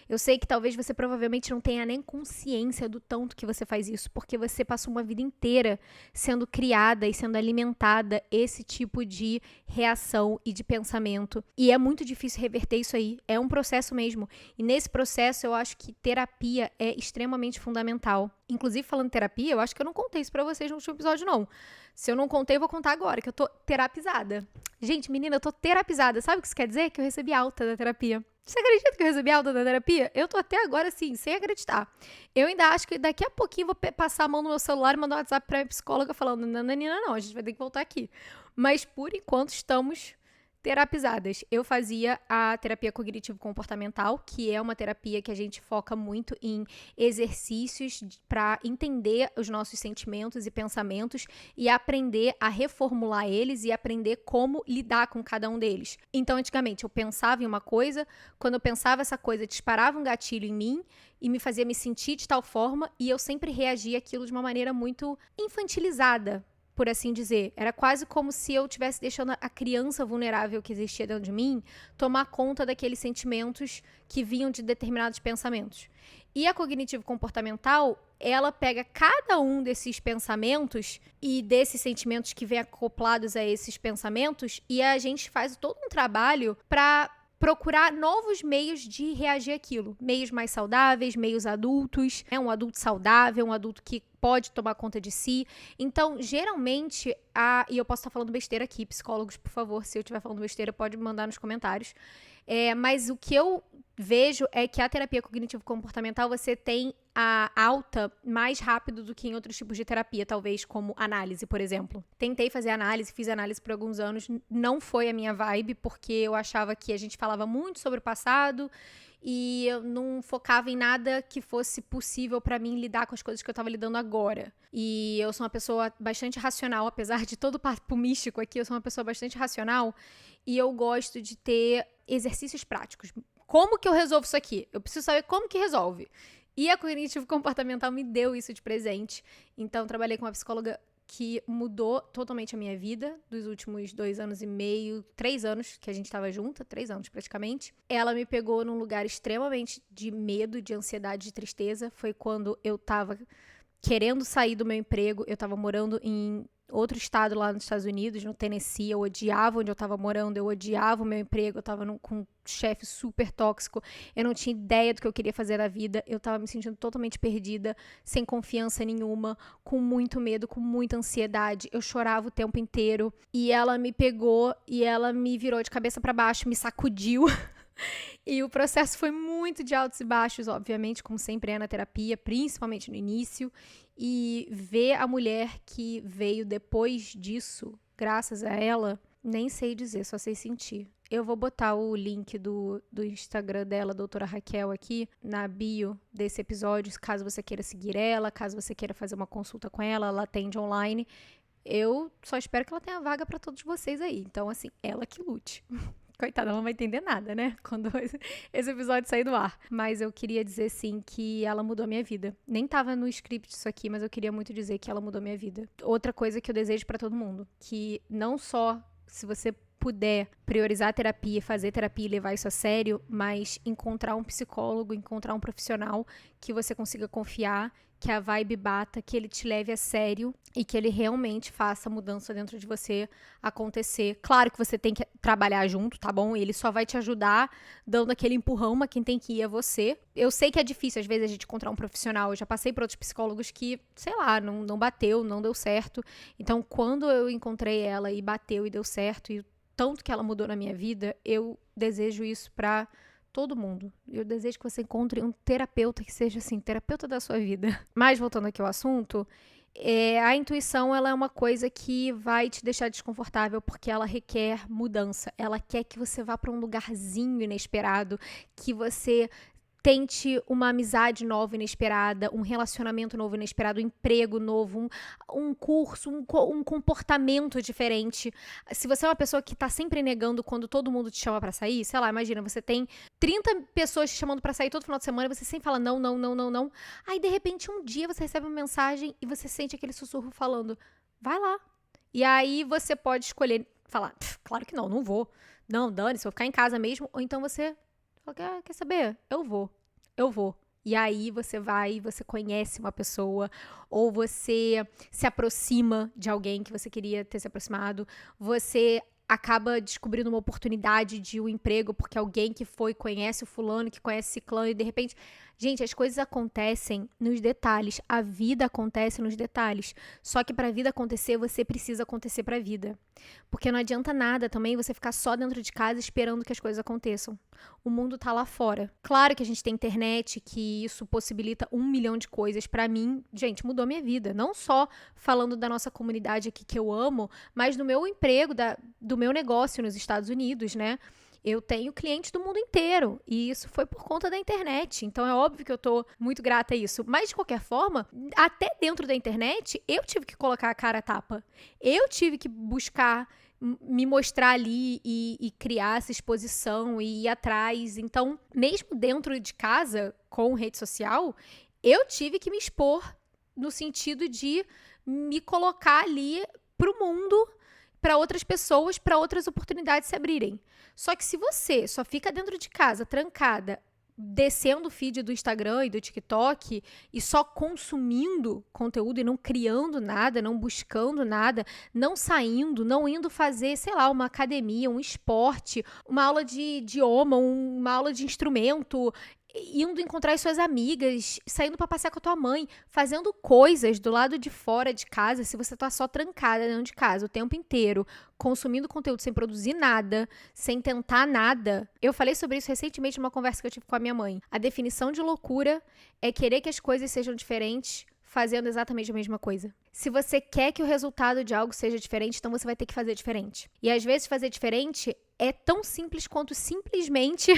Eu sei que talvez você provavelmente não tenha nem consciência do tanto que você faz isso, porque você passou uma vida inteira sendo criada e sendo alimentada esse tipo de reação e de pensamento. E é muito difícil reverter isso aí. É um processo mesmo. E nesse processo eu acho que terapia é extremamente fundamental. Inclusive, falando em terapia, eu acho que eu não contei isso pra vocês no último episódio, não. Se eu não contei, eu vou contar agora, que eu tô terapizada. Gente, menina, eu tô terapizada. Sabe o que isso quer dizer? Que eu recebi alta da terapia. Você acredita que eu recebi alta da terapia? Eu tô até agora, assim, sem acreditar. Eu ainda acho que daqui a pouquinho vou passar a mão no meu celular e mandar um WhatsApp pra minha psicóloga falando, nananina, não, a gente vai ter que voltar aqui. Mas, por enquanto, estamos terapizadas. Eu fazia a terapia cognitivo-comportamental, que é uma terapia que a gente foca muito em exercícios para entender os nossos sentimentos e pensamentos e aprender a reformular eles e aprender como lidar com cada um deles. Então, antigamente, eu pensava em uma coisa, quando eu pensava essa coisa, disparava um gatilho em mim e me fazia me sentir de tal forma e eu sempre reagia àquilo de uma maneira muito infantilizada, por assim dizer. Era quase como se eu estivesse deixando a criança vulnerável que existia dentro de mim tomar conta daqueles sentimentos que vinham de determinados pensamentos. E a cognitivo-comportamental, ela pega cada um desses pensamentos e desses sentimentos que vêm acoplados a esses pensamentos e a gente faz todo um trabalho para procurar novos meios de reagir àquilo. Meios mais saudáveis, meios adultos, um adulto saudável, um adulto que pode tomar conta de si. Então, geralmente, e eu posso estar falando besteira aqui, psicólogos, por favor, se eu estiver falando besteira, pode me mandar nos comentários. Mas o que eu vejo é que a terapia cognitivo-comportamental você tem a alta mais rápido do que em outros tipos de terapia, talvez como análise, por exemplo. Tentei fazer análise, fiz análise por alguns anos, não foi a minha vibe, porque eu achava que a gente falava muito sobre o passado e eu não focava em nada que fosse possível pra mim lidar com as coisas que eu tava lidando agora. E eu sou uma pessoa bastante racional, apesar de todo o papo místico aqui, eu sou uma pessoa bastante racional e eu gosto de ter exercícios práticos. Como que eu resolvo isso aqui? Eu preciso saber como que resolve. E a cognitivo comportamental me deu isso de presente. Então, trabalhei com uma psicóloga que mudou totalmente a minha vida dos últimos 2 anos e meio, 3 anos que a gente estava junta, 3 anos praticamente. Ela me pegou num lugar extremamente de medo, de ansiedade, de tristeza. Foi quando eu tava querendo sair do meu emprego, eu tava morando em outro estado lá nos Estados Unidos, no Tennessee, eu odiava onde eu tava morando, eu odiava o meu emprego, eu tava com um chefe super tóxico, eu não tinha ideia do que eu queria fazer na vida, eu tava me sentindo totalmente perdida, sem confiança nenhuma, com muito medo, com muita ansiedade, eu chorava o tempo inteiro, e ela me pegou e ela me virou de cabeça pra baixo, me sacudiu. E o processo foi muito de altos e baixos, obviamente, como sempre é na terapia, principalmente no início. E ver a mulher que veio depois disso, graças a ela, nem sei dizer, só sei sentir. Eu vou botar o link do Instagram dela, doutora Raquel, aqui na bio desse episódio, caso você queira seguir ela, caso você queira fazer uma consulta com ela, ela atende online. Eu só espero que ela tenha vaga para todos vocês aí. Então, assim, ela que lute. Coitada, ela não vai entender nada, né? Quando esse episódio sair do ar. Mas eu queria dizer, sim, que ela mudou a minha vida. Nem tava no script isso aqui, mas eu queria muito dizer que ela mudou a minha vida. Outra coisa que eu desejo pra todo mundo, que não só se você puder priorizar a terapia, fazer terapia e levar isso a sério, mas encontrar um psicólogo, encontrar um profissional que você consiga confiar, que a vibe bata, que ele te leve a sério e que ele realmente faça a mudança dentro de você acontecer. Claro que você tem que trabalhar junto, tá bom? Ele só vai te ajudar dando aquele empurrão, mas quem tem que ir é você. Eu sei que é difícil, às vezes, a gente encontrar um profissional. Eu já passei por outros psicólogos que, sei lá, não bateu, não deu certo. Então, quando eu encontrei ela e bateu e deu certo, e tanto que ela mudou na minha vida, eu desejo isso pra todo mundo. Eu desejo que você encontre um terapeuta que seja, assim, terapeuta da sua vida. Mas, voltando aqui ao assunto, a intuição, ela é uma coisa que vai te deixar desconfortável porque ela requer mudança. Ela quer que você vá para um lugarzinho inesperado, que você tente uma amizade nova inesperada, um relacionamento novo inesperado, um emprego novo, um curso, um comportamento diferente. Se você é uma pessoa que tá sempre negando quando todo mundo te chama pra sair, sei lá, imagina, você tem 30 pessoas te chamando pra sair todo final de semana e você sempre fala não, não, não, não, não. Aí, de repente, um dia você recebe uma mensagem e você sente aquele sussurro falando, vai lá. E aí você pode escolher falar, claro que não, não vou. Não, dane-se, vou ficar em casa mesmo. Ou então você Fala, quer saber? Eu vou. E aí você vai, você conhece uma pessoa, ou você se aproxima de alguém que você queria ter se aproximado, você acaba descobrindo uma oportunidade de um emprego porque alguém que foi conhece o fulano, que conhece o ciclano, e de repente, gente, as coisas acontecem nos detalhes, a vida acontece nos detalhes. Só que para a vida acontecer, você precisa acontecer para a vida. Porque não adianta nada também você ficar só dentro de casa esperando que as coisas aconteçam. O mundo tá lá fora. Claro que a gente tem internet, que isso possibilita 1 milhão de coisas. Pra mim, gente, mudou minha vida. Não só falando da nossa comunidade aqui que eu amo, mas do meu emprego, do meu negócio nos Estados Unidos, né? Eu tenho clientes do mundo inteiro e isso foi por conta da internet. Então é óbvio que eu tô muito grata a isso. Mas de qualquer forma, até dentro da internet, eu tive que colocar a cara a tapa. Eu tive que buscar me mostrar ali e criar essa exposição e ir atrás. Então, mesmo dentro de casa, com rede social, eu tive que me expor no sentido de me colocar ali pro mundo, para outras pessoas, para outras oportunidades se abrirem. Só que se você só fica dentro de casa, trancada, descendo o feed do Instagram e do TikTok e só consumindo conteúdo e não criando nada, não buscando nada, não saindo, não indo fazer, sei lá, uma academia, um esporte, uma aula de idioma, uma aula de instrumento, indo encontrar as suas amigas, saindo pra passear com a tua mãe, fazendo coisas do lado de fora de casa, se você tá só trancada dentro de casa o tempo inteiro, consumindo conteúdo sem produzir nada, sem tentar nada. Eu falei sobre isso recentemente numa conversa que eu tive com a minha mãe. A definição de loucura é querer que as coisas sejam diferentes fazendo exatamente a mesma coisa. Se você quer que o resultado de algo seja diferente, então você vai ter que fazer diferente. E às vezes fazer diferente é tão simples quanto simplesmente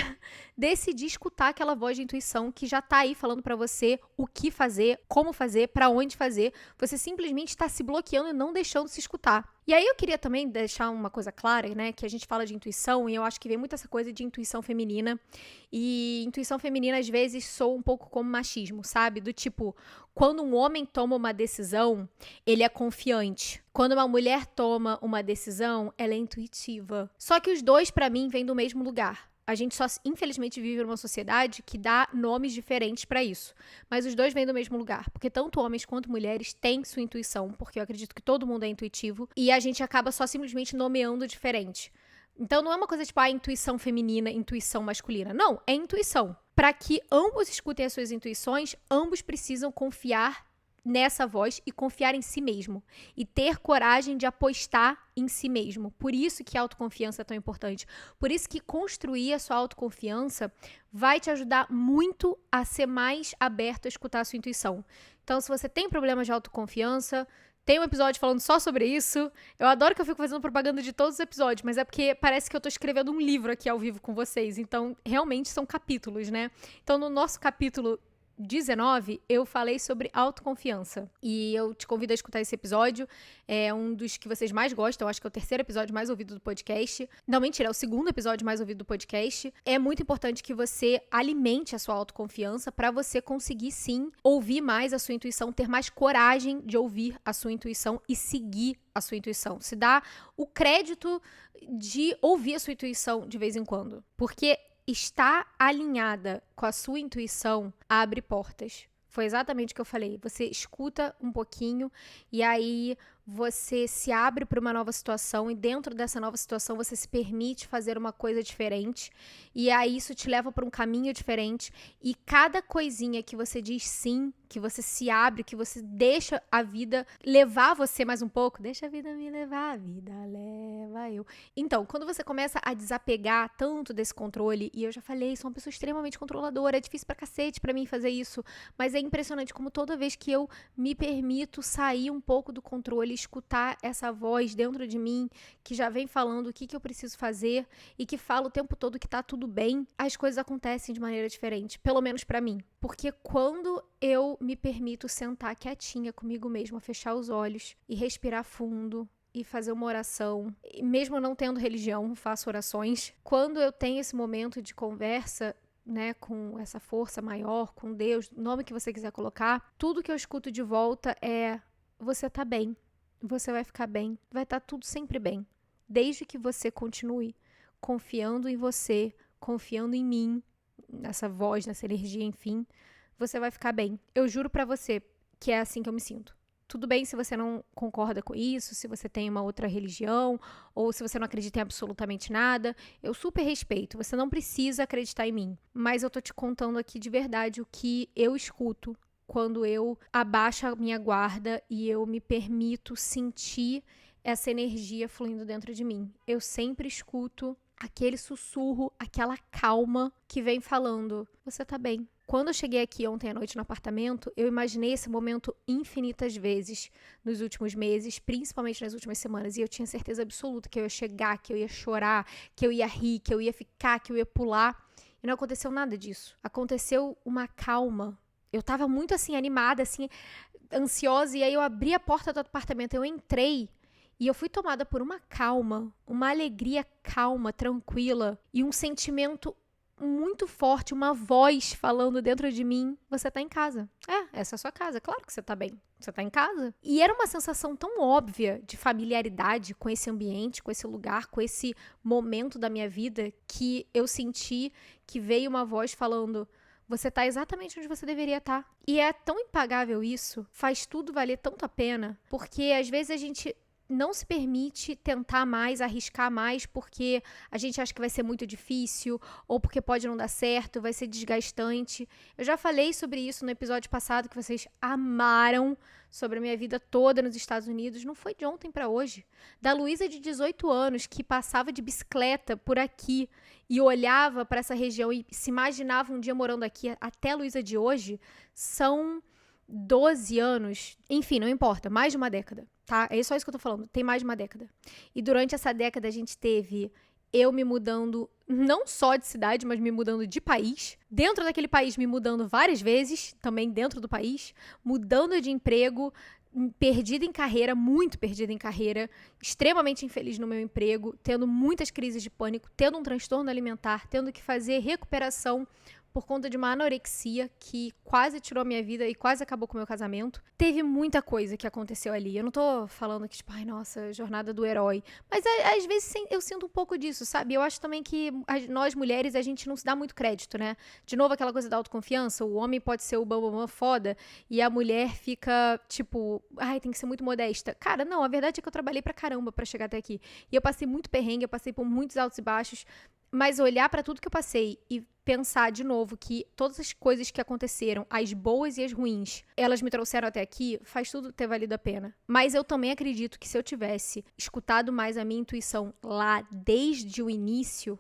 decidir escutar aquela voz de intuição que já tá aí falando pra você o que fazer, como fazer, pra onde fazer. Você simplesmente está se bloqueando e não deixando se escutar. E aí eu queria também deixar uma coisa clara, né, que a gente fala de intuição e eu acho que vem muito essa coisa de intuição feminina. E intuição feminina às vezes soa um pouco como machismo, sabe? Do tipo, quando um homem toma uma decisão, ele é confiante. Quando uma mulher toma uma decisão, ela é intuitiva. Só que os dois, pra mim, vêm do mesmo lugar. A gente só, infelizmente, vive numa sociedade que dá nomes diferentes pra isso. Mas os dois vêm do mesmo lugar. Porque tanto homens quanto mulheres têm sua intuição, porque eu acredito que todo mundo é intuitivo, e a gente acaba só simplesmente nomeando diferente. Então não é uma coisa tipo, intuição feminina, intuição masculina. Não, é intuição. Para que ambos escutem as suas intuições, ambos precisam confiar nessa voz e confiar em si mesmo. E ter coragem de apostar em si mesmo. Por isso que a autoconfiança é tão importante. Por isso que construir a sua autoconfiança vai te ajudar muito a ser mais aberto a escutar a sua intuição. Então, se você tem problemas de autoconfiança, tem um episódio falando só sobre isso. Eu adoro que eu fico fazendo propaganda de todos os episódios, mas é porque parece que eu tô escrevendo um livro aqui ao vivo com vocês. Então, realmente são capítulos, né? Então, no nosso capítulo 19, eu falei sobre autoconfiança. E eu te convido a escutar esse episódio. É um dos que vocês mais gostam. Eu acho que é o terceiro episódio mais ouvido do podcast. Não, mentira, é o segundo episódio mais ouvido do podcast. É muito importante que você alimente a sua autoconfiança para você conseguir, sim, ouvir mais a sua intuição, ter mais coragem de ouvir a sua intuição e seguir a sua intuição. Se dá o crédito de ouvir a sua intuição de vez em quando. Porque estar alinhada com a sua intuição abre portas. Foi exatamente o que eu falei. Você escuta um pouquinho e aí você se abre para uma nova situação e dentro dessa nova situação você se permite fazer uma coisa diferente e aí isso te leva para um caminho diferente e cada coisinha que você diz sim, que você se abre, que você deixa a vida levar você mais um pouco, deixa a vida me levar, a vida leva eu. Então, quando você começa a desapegar tanto desse controle, e eu já falei, sou uma pessoa extremamente controladora, é difícil pra cacete pra mim fazer isso, mas é impressionante como toda vez que eu me permito sair um pouco do controle, escutar essa voz dentro de mim, que já vem falando o que eu preciso fazer e que fala o tempo todo que tá tudo bem, as coisas acontecem de maneira diferente, pelo menos pra mim. Porque quando eu me permito sentar quietinha comigo mesma, fechar os olhos e respirar fundo e fazer uma oração, e mesmo não tendo religião, faço orações. Quando eu tenho esse momento de conversa, né, com essa força maior, com Deus, o nome que você quiser colocar, tudo que eu escuto de volta é: você tá bem, você vai ficar bem, vai estar tudo sempre bem, desde que você continue confiando em você, confiando em mim, nessa voz, nessa energia, enfim, você vai ficar bem. Eu juro pra você que é assim que eu me sinto. Tudo bem se você não concorda com isso, se você tem uma outra religião, ou se você não acredita em absolutamente nada. Eu super respeito, você não precisa acreditar em mim. Mas eu tô te contando aqui de verdade o que eu escuto quando eu abaixo a minha guarda e eu me permito sentir essa energia fluindo dentro de mim. Eu sempre escuto aquele sussurro, aquela calma que vem falando: você tá bem. Quando eu cheguei aqui ontem à noite no apartamento, eu imaginei esse momento infinitas vezes nos últimos meses, principalmente nas últimas semanas, e eu tinha certeza absoluta que eu ia chegar, que eu ia chorar, que eu ia rir, que eu ia ficar, que eu ia pular. E não aconteceu nada disso. Aconteceu uma calma. Eu tava muito assim, animada, assim, ansiosa, e aí eu abri a porta do apartamento, eu entrei. E eu fui tomada por uma calma, uma alegria calma, tranquila, e um sentimento muito forte, uma voz falando dentro de mim: você tá em casa. Essa é a sua casa, claro que você tá bem. Você tá em casa. E era uma sensação tão óbvia de familiaridade com esse ambiente, com esse lugar, com esse momento da minha vida, que eu senti que veio uma voz falando: você tá exatamente onde você deveria estar. E é tão impagável isso, faz tudo valer tanto a pena, porque às vezes a gente não se permite tentar mais, arriscar mais, porque a gente acha que vai ser muito difícil, ou porque pode não dar certo, vai ser desgastante. Eu já falei sobre isso no episódio passado, que vocês amaram, sobre a minha vida toda nos Estados Unidos. Não foi de ontem para hoje. Da Luísa de 18 anos, que passava de bicicleta por aqui e olhava para essa região e se imaginava um dia morando aqui, até a Luísa de hoje, são 12 anos, enfim, não importa, mais de uma década, tá? É só isso que eu tô falando, tem mais de uma década. E durante essa década a gente teve eu me mudando não só de cidade, mas me mudando de país. Dentro daquele país me mudando várias vezes, também dentro do país, mudando de emprego, perdida em carreira, muito perdida em carreira, extremamente infeliz no meu emprego, tendo muitas crises de pânico, tendo um transtorno alimentar, tendo que fazer recuperação por conta de uma anorexia que quase tirou a minha vida e quase acabou com o meu casamento. Teve muita coisa que aconteceu ali. Eu não tô falando que, tipo, ai, nossa, jornada do herói. Mas às vezes eu sinto um pouco disso, sabe? Eu acho também que nós mulheres, a gente não se dá muito crédito, né? De novo, aquela coisa da autoconfiança. O homem pode ser o bambambam foda e a mulher fica, tipo, ai, tem que ser muito modesta. Cara, não, a verdade é que eu trabalhei pra caramba pra chegar até aqui. E eu passei muito perrengue, eu passei por muitos altos e baixos. Mas olhar pra tudo que eu passei e pensar de novo que todas as coisas que aconteceram, as boas e as ruins, elas me trouxeram até aqui, faz tudo ter valido a pena. Mas eu também acredito que se eu tivesse escutado mais a minha intuição lá desde o início,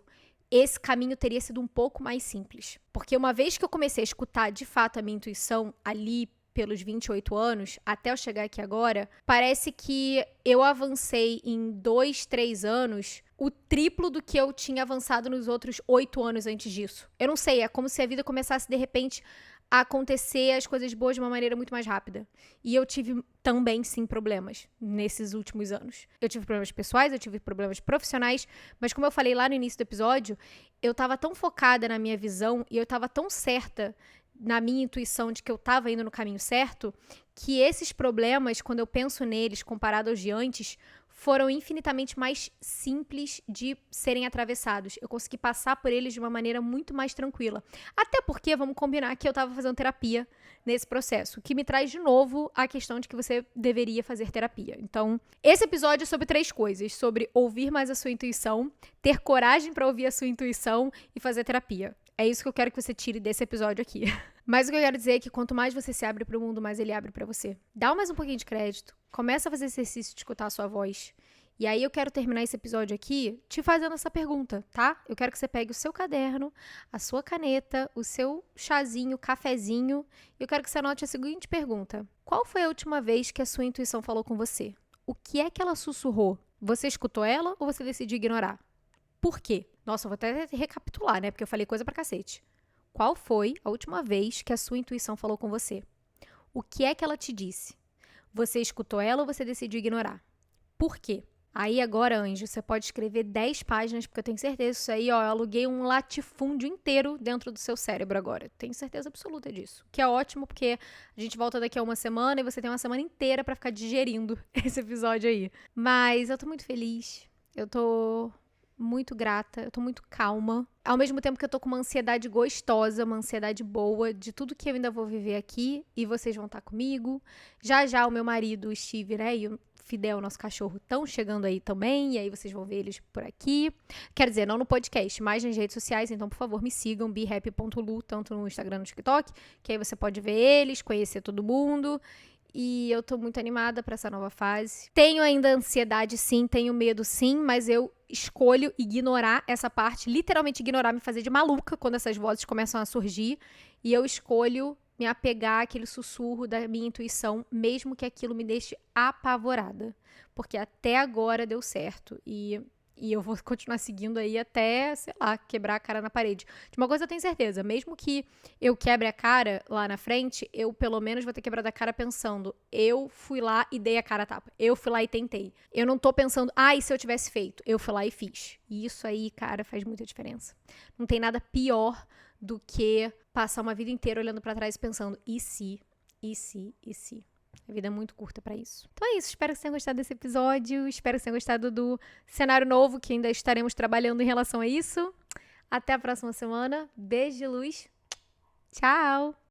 esse caminho teria sido um pouco mais simples. Porque uma vez que eu comecei a escutar de fato a minha intuição ali pelos 28 anos, até eu chegar aqui agora, parece que eu avancei em 2, 3 anos o triplo do que eu tinha avançado nos outros 8 anos antes disso. Eu não sei, é como se a vida começasse de repente a acontecer as coisas boas de uma maneira muito mais rápida. E eu tive também, sim, problemas nesses últimos anos. Eu tive problemas pessoais, eu tive problemas profissionais, mas como eu falei lá no início do episódio, eu tava tão focada na minha visão e eu tava tão certa na minha intuição de que eu tava indo no caminho certo, que esses problemas, quando eu penso neles comparado aos de antes, foram infinitamente mais simples de serem atravessados. Eu consegui passar por eles de uma maneira muito mais tranquila. Até porque, vamos combinar, que eu tava fazendo terapia nesse processo, que me traz de novo a questão de que você deveria fazer terapia. Então, esse episódio é sobre 3 coisas: sobre ouvir mais a sua intuição, ter coragem para ouvir a sua intuição e fazer terapia. É isso que eu quero que você tire desse episódio aqui. Mas o que eu quero dizer é que quanto mais você se abre para o mundo, mais ele abre para você. Dá mais um pouquinho de crédito. Começa a fazer exercício de escutar a sua voz. E aí eu quero terminar esse episódio aqui te fazendo essa pergunta, tá? Eu quero que você pegue o seu caderno, a sua caneta, o seu chazinho, cafezinho, e eu quero que você anote a seguinte pergunta: qual foi a última vez que a sua intuição falou com você? O que é que ela sussurrou? Você escutou ela ou você decidiu ignorar? Por quê? Nossa, eu vou até recapitular, né? Porque eu falei coisa pra cacete. Qual foi a última vez que a sua intuição falou com você? O que é que ela te disse? Você escutou ela ou você decidiu ignorar? Por quê? Aí agora, anjo, você pode escrever 10 páginas, porque eu tenho certeza isso aí, ó, eu aluguei um latifúndio inteiro dentro do seu cérebro agora. Tenho certeza absoluta disso. Que é ótimo, porque a gente volta daqui a uma semana e você tem uma semana inteira pra ficar digerindo esse episódio aí. Mas eu tô muito feliz. Eu tô muito grata, eu tô muito calma. Ao mesmo tempo que eu tô com uma ansiedade gostosa, uma ansiedade boa de tudo que eu ainda vou viver aqui e vocês vão estar comigo. Já já o meu marido, o Steve, né, e o Fidel, nosso cachorro, estão chegando aí também, e aí vocês vão ver eles por aqui. Quer dizer, não no podcast, mas nas redes sociais, então por favor me sigam, behappy.lu, tanto no Instagram e no TikTok, que aí você pode ver eles, conhecer todo mundo. E eu tô muito animada pra essa nova fase. Tenho ainda ansiedade, sim, tenho medo, sim, mas eu escolho ignorar essa parte, literalmente ignorar, me fazer de maluca quando essas vozes começam a surgir. E eu escolho me apegar àquele sussurro da minha intuição, mesmo que aquilo me deixe apavorada. Porque até agora deu certo. E eu vou continuar seguindo aí até, sei lá, quebrar a cara na parede. De uma coisa eu tenho certeza, mesmo que eu quebre a cara lá na frente, eu pelo menos vou ter quebrado a cara pensando, eu fui lá e dei a cara a tapa. Eu fui lá e tentei. Eu não tô pensando, e se eu tivesse feito? Eu fui lá e fiz. E isso aí, cara, faz muita diferença. Não tem nada pior do que passar uma vida inteira olhando pra trás e pensando, e se? E se? E se? A vida é muito curta pra isso. Então é isso, espero que vocês tenham gostado desse episódio, espero que vocês tenham gostado do cenário novo, que ainda estaremos trabalhando em relação a isso. Até a próxima semana, beijo de luz, tchau!